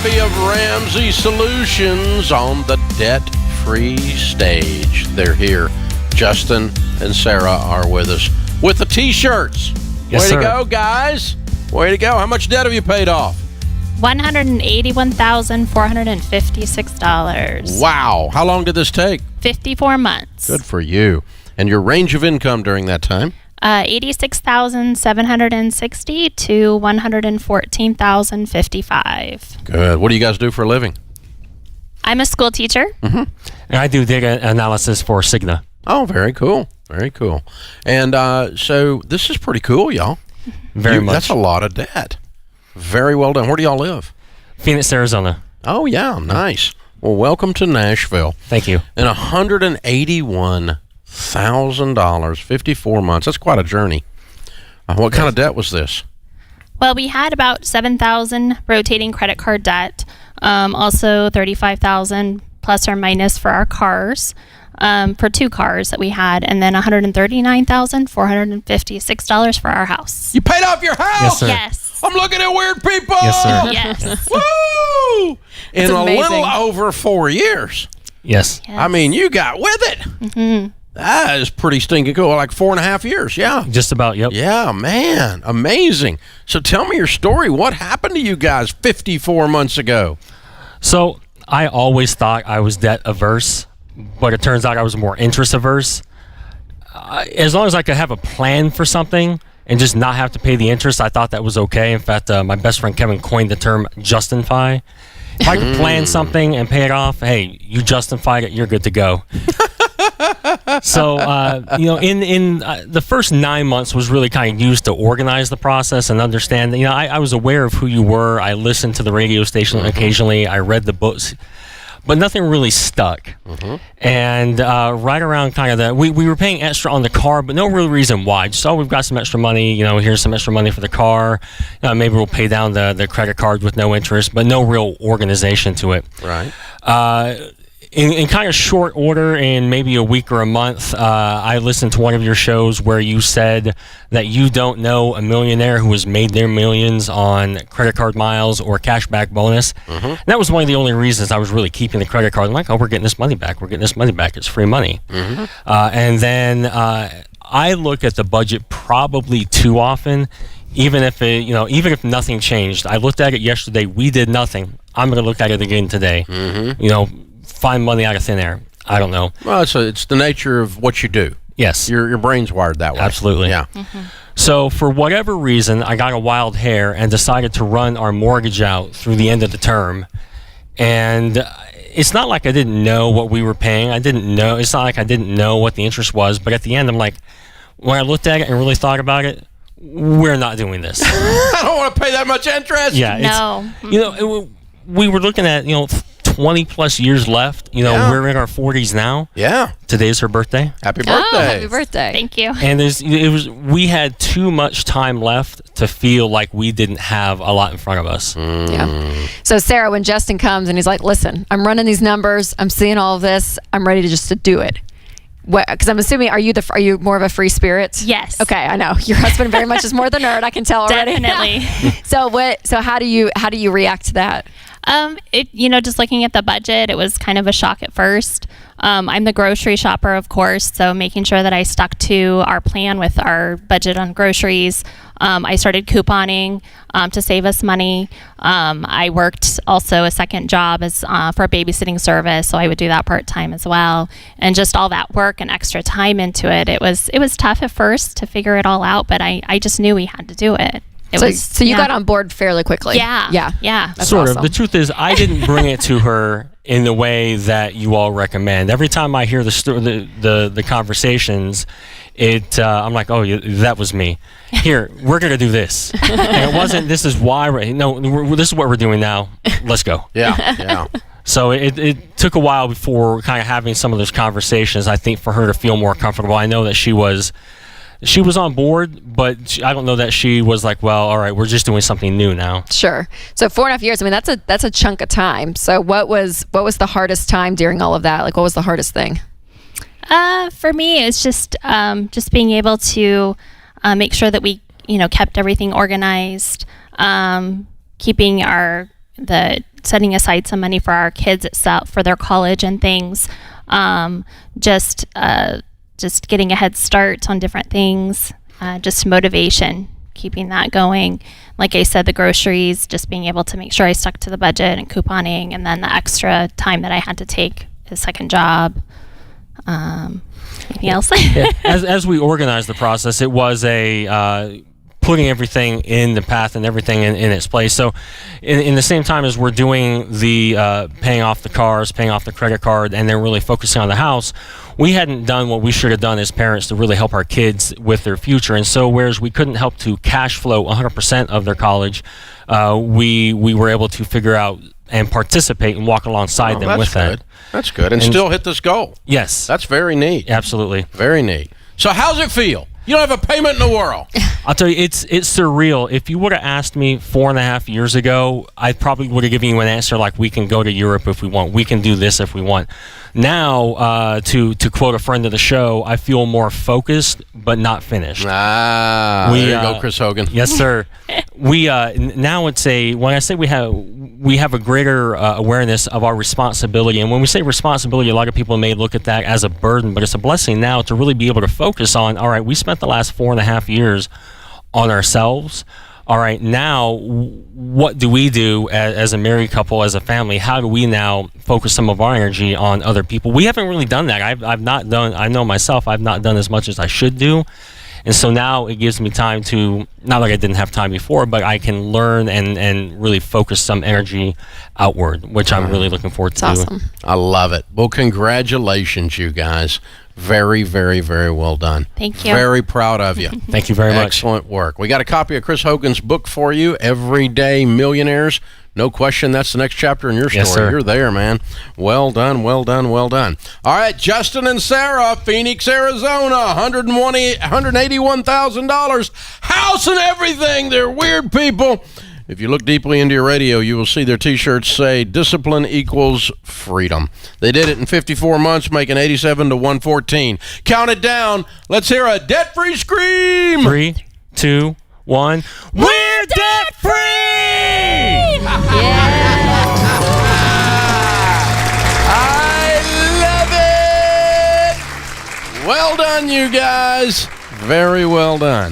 Dave Ramsey Solutions on the debt-free stage. They're here. Justin and Sarah are with us with the T-shirts. Yes, Way sir. to go, guys. Way to go. How much debt have you paid off? $181,456. Wow. How long did this take? 54 months. Good for you. And your range of income during that time? 86,760 to 114,055. Good. What do you guys do for a living? I'm a school teacher. And I do data analysis for Cigna. Oh, very cool. Very cool. And so this is pretty cool, y'all. Very much. That's a lot of debt. Very well done. Where do y'all live? Phoenix, Arizona. Oh, yeah. Nice. Well, welcome to Nashville. Thank you. And $181,000, 54 months. That's quite a journey. What kind of debt was this? Well, we had about 7,000 rotating credit card debt. Also 35,000 plus or minus for our cars. For 2 cars that we had, and then $139,456 for our house. You paid off your house? Yes, sir. Yes. I'm looking at weird people. Yes, sir. Yes. Woo! In a amazing. little over 4 years. Yes. Yes. I mean, you got with it. Mm-hmm. That is pretty stinking cool. Like 4.5 years. Yeah. Just about, yep. Yeah, man. Amazing. So tell me your story. What happened to you guys 54 months ago? So I always thought I was debt averse, but it turns out I was more interest averse. As long as I could have a plan for something and just not have to pay the interest, I thought that was okay. In fact, my best friend Kevin coined the term justify. If I could plan something and pay it off, hey, you justified it, you're good to go. So, in the first 9 months was really kind of used to organize the process and understand. I was aware of who you were. I listened to the radio station occasionally. I read the books, but nothing really stuck. And right around kind of we were paying extra on the car, but no real reason why. Just, we've got some extra money. Here's some extra money for the car. Maybe we'll pay down the credit card with no interest, but no real organization to it. Right. In kind of short order, in maybe a week or a month, I listened to one of your shows where you said that you don't know a millionaire who has made their millions on credit card miles or cashback bonus. And that was one of the only reasons I was really keeping the credit card. I'm like, we're getting this money back. We're getting this money back. It's free money. And then I look at the budget probably too often. Even if nothing changed. I looked at it yesterday. We did nothing. I'm going to look at it again today. Find money out of thin air. I don't know. Well, it's the nature of what you do. Yes. Your brain's wired that way. Absolutely. Yeah. So for whatever reason, I got a wild hair and decided to run our mortgage out through the end of the term. And it's not like I didn't know what we were paying. It's not like I didn't know what the interest was. But at the end, I'm like, when I looked at it and really thought about it, we're not doing this. I don't want to pay that much interest. Yeah. No. We were looking at, 20 plus years left. Yeah. We're in our 40s now. Yeah. Today's her birthday. Happy birthday. Oh, happy birthday. Thank you. And we had too much time left to feel like we didn't have a lot in front of us. Yeah. So Sarah, when Justin comes and he's like, listen, I'm running these numbers, I'm seeing all of this, I'm ready to do it. Because I'm assuming, are you more of a free spirit? Yes. Okay, I know your husband very much is more the nerd. I can tell already. Definitely. So how do you react to that? Just looking at the budget, it was kind of a shock at first. I'm the grocery shopper, of course, so making sure that I stuck to our plan with our budget on groceries. I started couponing to save us money. I worked also a second job as for a babysitting service, so I would do that part-time as well. And just all that work and extra time into it, it was tough at first to figure it all out, but I just knew we had to do it. So you got on board fairly quickly. Yeah. That's sort awesome. of. The truth is, I didn't bring it to her in the way that you all recommend. Every time I hear the conversations, I'm like, that was me. Here, we're gonna do this, and it wasn't. This is why. This is what we're doing now. Let's go. Yeah. So it took a while before kind of having some of those conversations. I think for her to feel more comfortable. I know that she was on board, but I don't know that she was like, well, all right, we're just doing something new now. Sure. So 4.5 years. I mean, that's a chunk of time. So what was the hardest time during all of that? Like, what was the hardest thing? For me, it's just being able to make sure that we, kept everything organized, keeping our the setting aside some money for our kids itself for their college and things. Just getting a head start on different things. Just motivation, keeping that going. Like I said, the groceries, just being able to make sure I stuck to the budget and couponing, and then the extra time that I had to take a second job. Anything else? As we organized the process, it was a putting everything in the path and everything in its place. So in the same time as we're doing the paying off the cars, paying off the credit card, and then really focusing on the house, we hadn't done what we should have done as parents to really help our kids with their future. And so whereas we couldn't help to cash flow 100% of their college, we were able to figure out and participate and walk alongside them with that. That's good. And still hit this goal. Yes. That's very neat. Absolutely. Very neat. So how's it feel? You don't have a payment in the world. I'll tell you, it's surreal. If you would have asked me 4.5 years ago, I probably would have given you an answer like, we can go to Europe if we want. We can do this if we want. Now, to quote a friend of the show, I feel more focused but not finished. There you go, Chris Hogan. Yes, sir. We now it's when I say we have a greater awareness of our responsibility, and when we say responsibility, a lot of people may look at that as a burden, but it's a blessing now to really be able to focus on, all right, we spent the last 4.5 years on ourselves. All right, now what do we do as a married couple, as a family? How do we now focus some of our energy on other people? We haven't really done that. I've not done. I know myself. I've not done as much as I should do. And so now it gives me time to, not like I didn't have time before, but I can learn and really focus some energy outward, which I'm really looking forward to. That's awesome. I love it. Well, congratulations, you guys. Very, very, very well done. Thank you. Very proud of you. Thank you very much. Excellent work. We got a copy of Chris Hogan's book for you, Everyday Millionaires. No question, that's the next chapter in your story. Yes, sir. You're there, man. Well done, well done, well done. All right, Justin and Sarah, Phoenix, Arizona, $181,000. House and everything. They're weird people. If you look deeply into your radio, you will see their T-shirts say, discipline equals freedom. They did it in 54 months, making 87 to 114. Count it down. Let's hear a debt-free scream. 3, 2, 1. We're debt-free! I love it! Well done, you guys. Very well done.